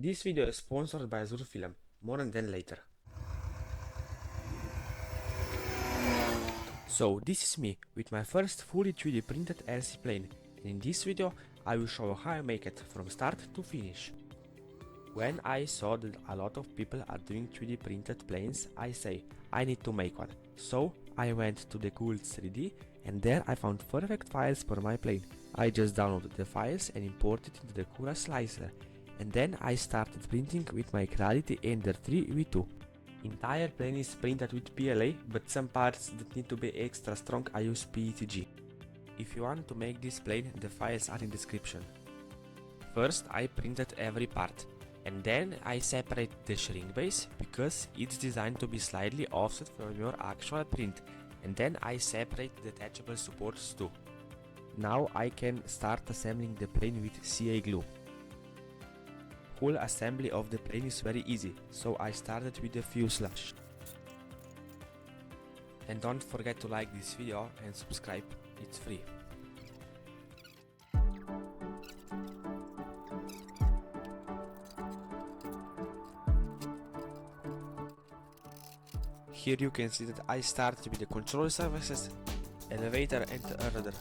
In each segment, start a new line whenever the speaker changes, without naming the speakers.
This video is sponsored by Azure Film. More on that later. So this is me with my first fully 3D printed RC plane, and in this video I will show how I make it from start to finish. When I saw that a lot of people are doing 3D printed planes, I say I need to make one. So I went to the Cool 3D and there I found perfect files for my plane. I just downloaded the files and imported into the Cura slicer, and then I started printing with my Creality Ender 3 V2. Entire plane is printed with PLA, but some parts that need to be extra strong I use PETG. If you want to make this plane, the files are in description. First I printed every part, and then I separate the shrink base because it's designed to be slightly offset from your actual print, and then I separate the detachable supports too. Now I can start assembling the plane with CA glue. Whole assembly of the plane is very easy, so I started with the fuselage. And don't forget to like this video and subscribe, it's free. Here you can see that I started with the control surfaces, elevator and a rudder.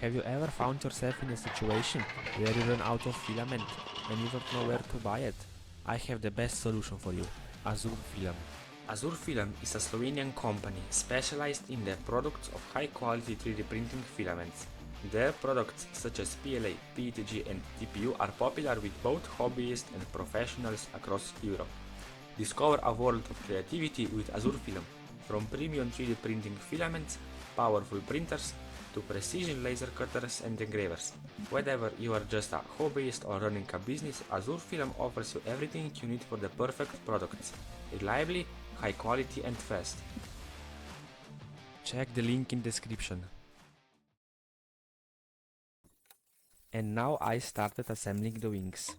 Have you ever found yourself in a situation where you run out of filament and you don't know where to buy it? I have the best solution for you, Azure Film. Azure Film is a Slovenian company specialized in the products of high quality 3D printing filaments. Their products such as PLA, PETG and TPU are popular with both hobbyists and professionals across Europe. Discover a world of creativity with Azure Film, from premium 3D printing filaments, powerful printers, to precision laser cutters and engravers. Whether you are just a hobbyist or running a business, Azure Film offers you everything you need for the perfect products, reliably, high quality and fast. Check the link in description. And now I started assembling the wings.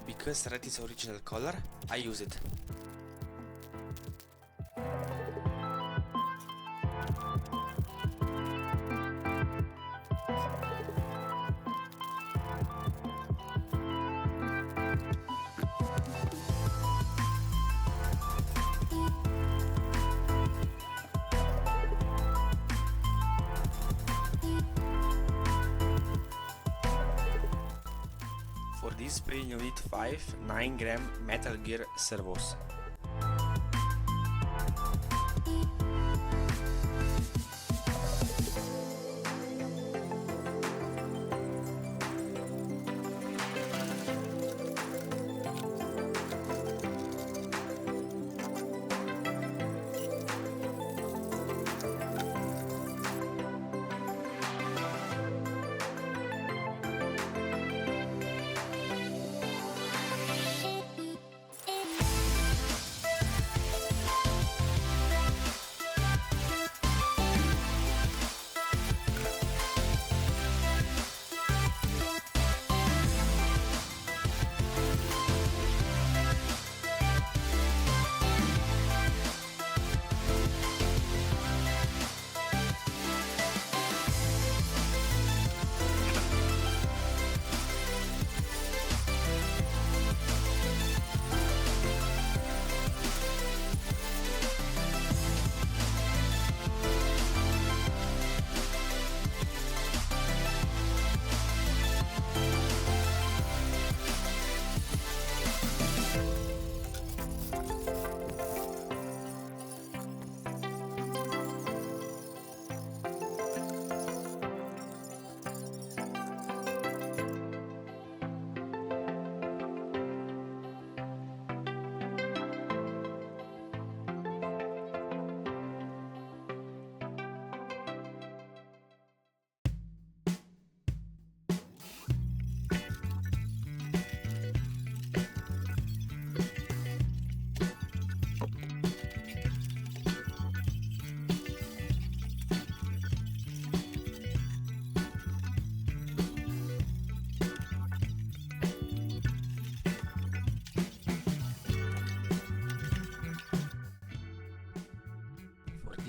Because red is original color, I use it. this plane you need 5 9-gram Metal Gear servos.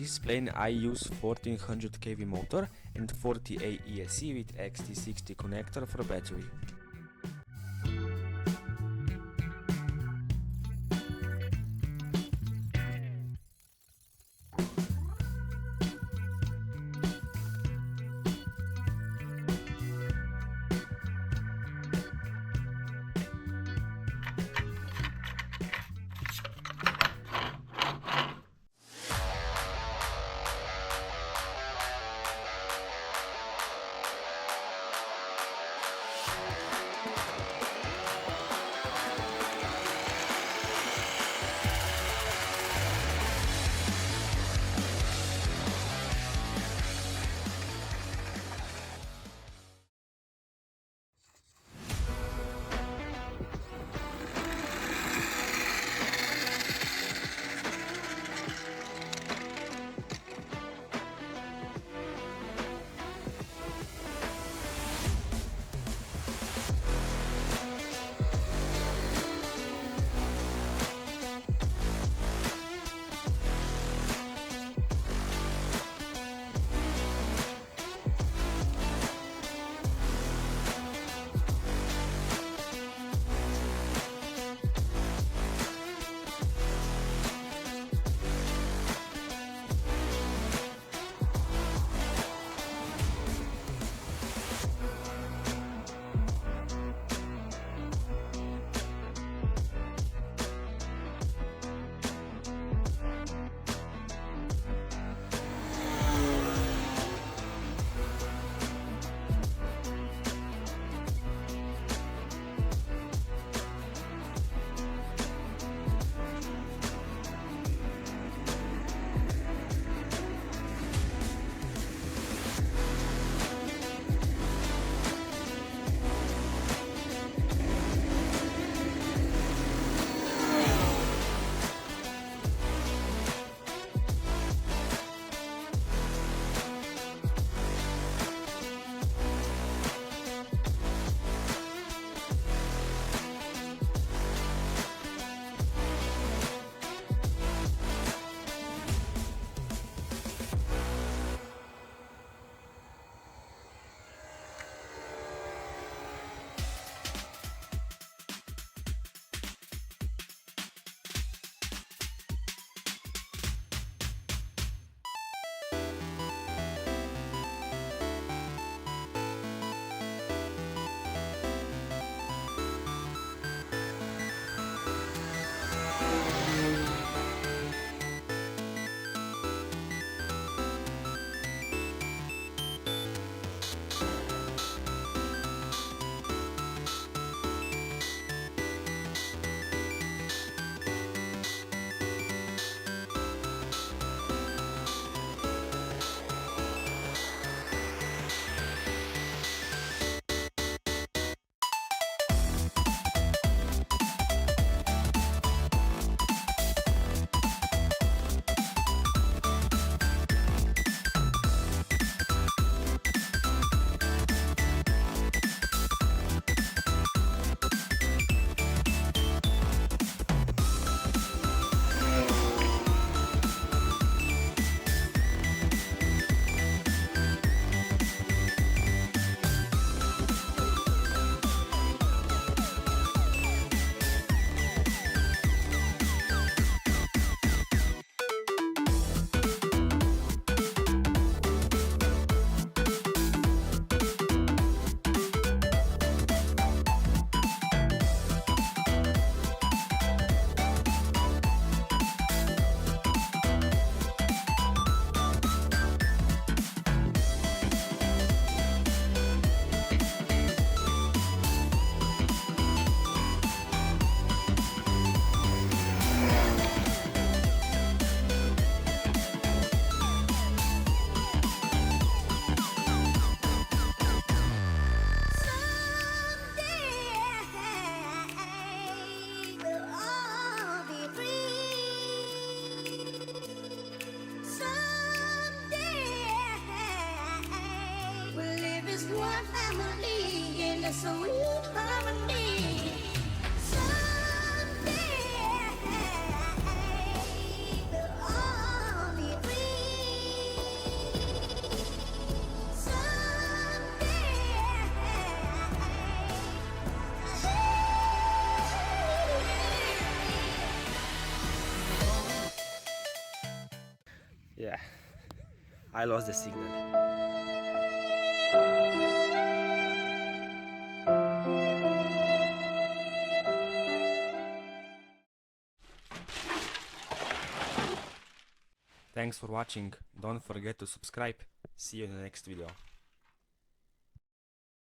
This plane I use 1400 kV motor and 40A ESC with XT60 connector for battery. Yeah, I lost the signal. Thanks for watching. Don't forget to subscribe. See you in the next video.